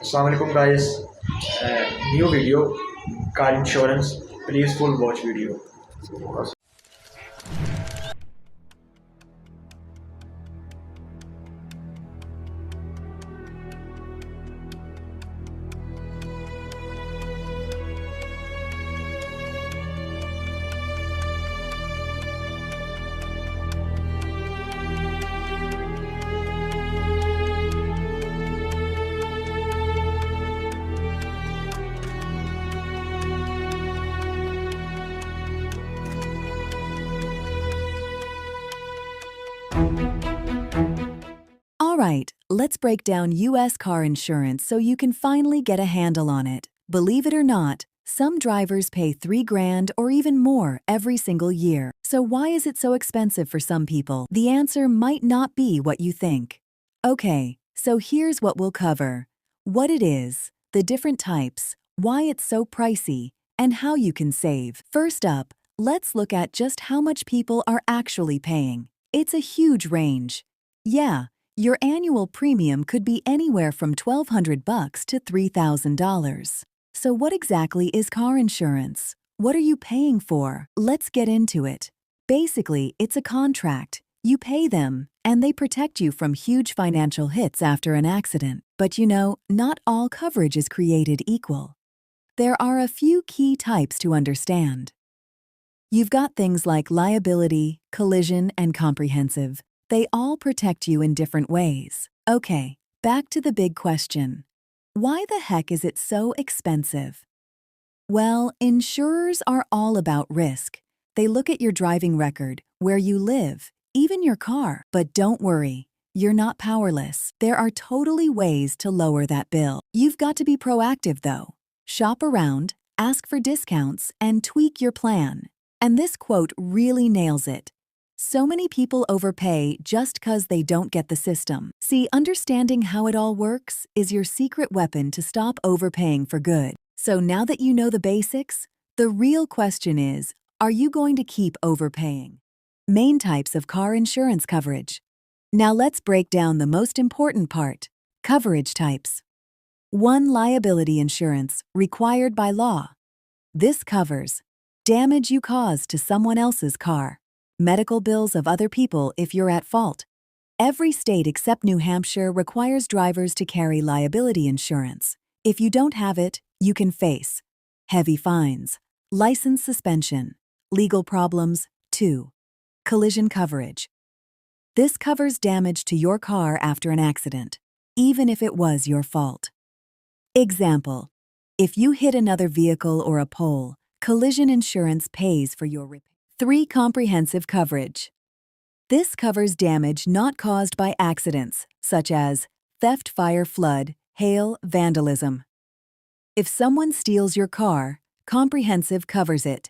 Assalamualaikum guys. New video, car insurance. Please full watch video. All right, let's break down U.S. car insurance so you can finally get a handle on it. Believe it or not, some drivers pay $3,000 or even more every single year. So why is it so expensive for some people? The answer might not be what you think. Okay, so here's what we'll cover: what it is, the different types, why it's so pricey, and how you can save. First up, let's look at just how much people are actually paying. It's a huge range. Yeah. Your annual premium could be anywhere from $1,200 to $3,000. So what exactly is car insurance? What are you paying for? Let's get into it. Basically, it's a contract. You pay them, and they protect you from huge financial hits after an accident. But you know, not all coverage is created equal. There are a few key types to understand. You've got things like liability, collision, and comprehensive. They all protect you in different ways. Okay, back to the big question. Why the heck is it so expensive? Well, insurers are all about risk. They look at your driving record, where you live, even your car. But don't worry, you're not powerless. There are totally ways to lower that bill. You've got to be proactive though. Shop around, ask for discounts, and tweak your plan. And this quote really nails it. So many people overpay just 'cause they don't get the system. See, understanding how it all works is your secret weapon to stop overpaying for good. So now that you know the basics, the real question is, are you going to keep overpaying? Main types of car insurance coverage. Now let's break down the most important part: coverage types. 1. Liability insurance, required by law. This covers damage you cause to someone else's car, medical bills of other people if you're at fault. Every state except New Hampshire requires drivers to carry liability insurance. If you don't have it, you can face heavy fines, license suspension, legal problems. 2. Collision coverage. This covers damage to your car after an accident, even if it was your fault. Example: if you hit another vehicle or a pole, collision insurance pays for your repair. 3. Comprehensive coverage. This covers damage not caused by accidents, such as theft, fire, flood, hail, vandalism. If someone steals your car, comprehensive covers it.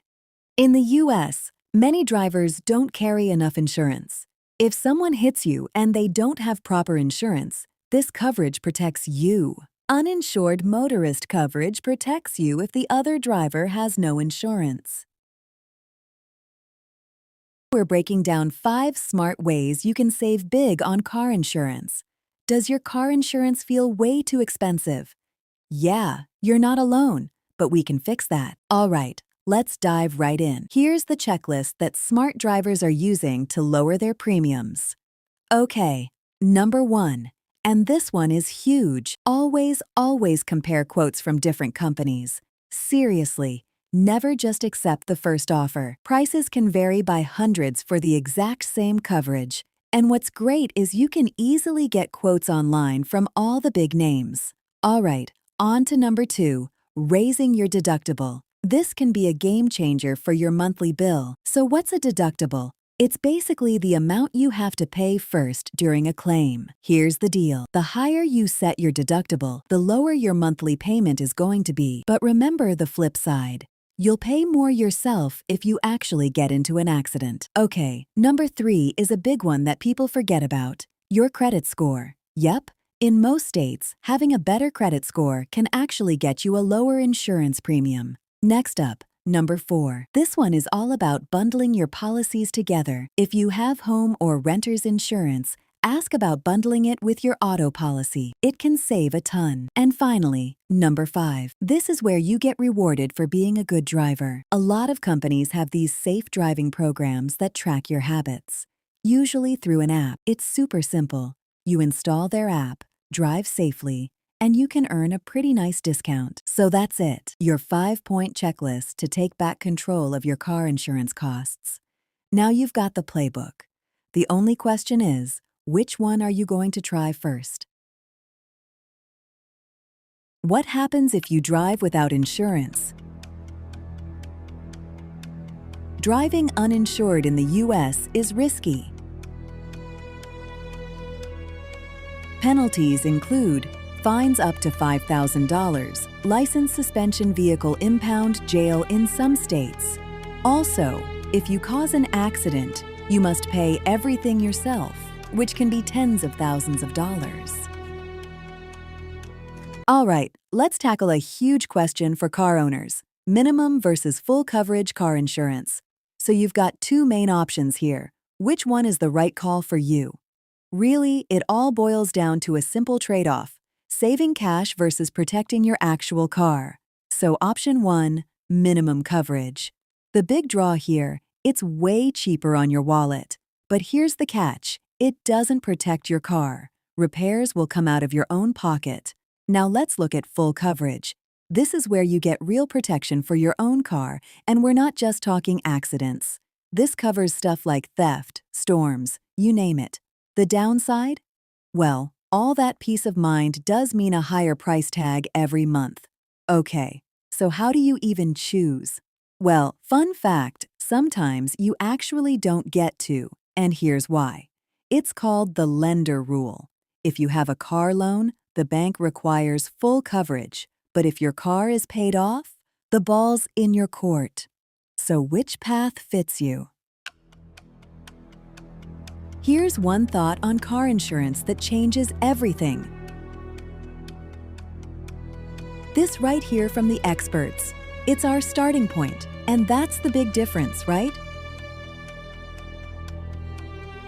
In the U.S., many drivers don't carry enough insurance. If someone hits you and they don't have proper insurance, this coverage protects you. Uninsured motorist coverage protects you if the other driver has no insurance. We're breaking down 5 smart ways you can save big on car insurance. Does your car insurance feel way too expensive? Yeah, you're not alone, but we can fix that. All right, let's dive right in. Here's the checklist that smart drivers are using to lower their premiums. Okay, number 1. And this one is huge. Always compare quotes from different companies. Seriously. Never just accept the first offer. Prices can vary by hundreds for the exact same coverage. And what's great is you can easily get quotes online from all the big names. All right, on to number 2, raising your deductible. This can be a game changer for your monthly bill. So what's a deductible? It's basically the amount you have to pay first during a claim. Here's the deal. The higher you set your deductible, the lower your monthly payment is going to be. But remember the flip side. You'll pay more yourself if you actually get into an accident. Okay, number 3 is a big one that people forget about: your credit score. Yep, in most states, having a better credit score can actually get you a lower insurance premium. Next up, number 4. This one is all about bundling your policies together. If you have home or renter's insurance, ask about bundling it with your auto policy. It can save a ton. And finally, number 5. This is where you get rewarded for being a good driver. A lot of companies have these safe driving programs that track your habits, usually through an app. It's super simple. You install their app, drive safely, and you can earn a pretty nice discount. So that's it, your 5-point checklist to take back control of your car insurance costs. Now you've got the playbook. The only question is, which one are you going to try first? What happens if you drive without insurance? Driving uninsured in the US is risky. Penalties include fines up to $5,000, license suspension, vehicle impound, jail in some states. Also, if you cause an accident, you must pay everything yourself, which can be tens of thousands of dollars. All right, let's tackle a huge question for car owners: minimum versus full coverage car insurance. So you've got two main options here. Which one is the right call for you? Really, it all boils down to a simple trade-off: saving cash versus protecting your actual car. So option 1, minimum coverage. The big draw here: it's way cheaper on your wallet. But here's the catch: it doesn't protect your car. Repairs will come out of your own pocket. Now let's look at full coverage. This is where you get real protection for your own car, and we're not just talking accidents. This covers stuff like theft, storms, you name it. The downside? Well, all that peace of mind does mean a higher price tag every month. Okay, so how do you even choose? Well, fun fact, sometimes you actually don't get to, and here's why. It's called the lender rule. If you have a car loan, the bank requires full coverage, but if your car is paid off, the ball's in your court. So which path fits you? Here's one thought on car insurance that changes everything. This right here from the experts. It's our starting point, and that's the big difference, right?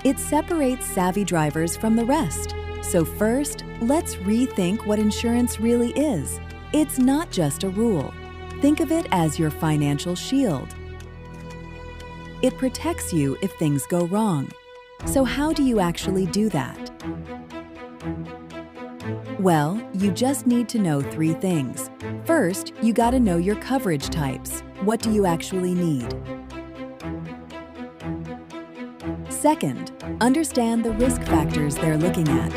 It separates savvy drivers from the rest. So first, let's rethink what insurance really is. It's not just a rule. Think of it as your financial shield. It protects you if things go wrong. So how do you actually do that? Well, you just need to know 3 things. First, you gotta know your coverage types. What do you actually need? Second, understand the risk factors they're looking at.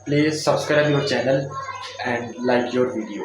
Please subscribe your channel and like your video.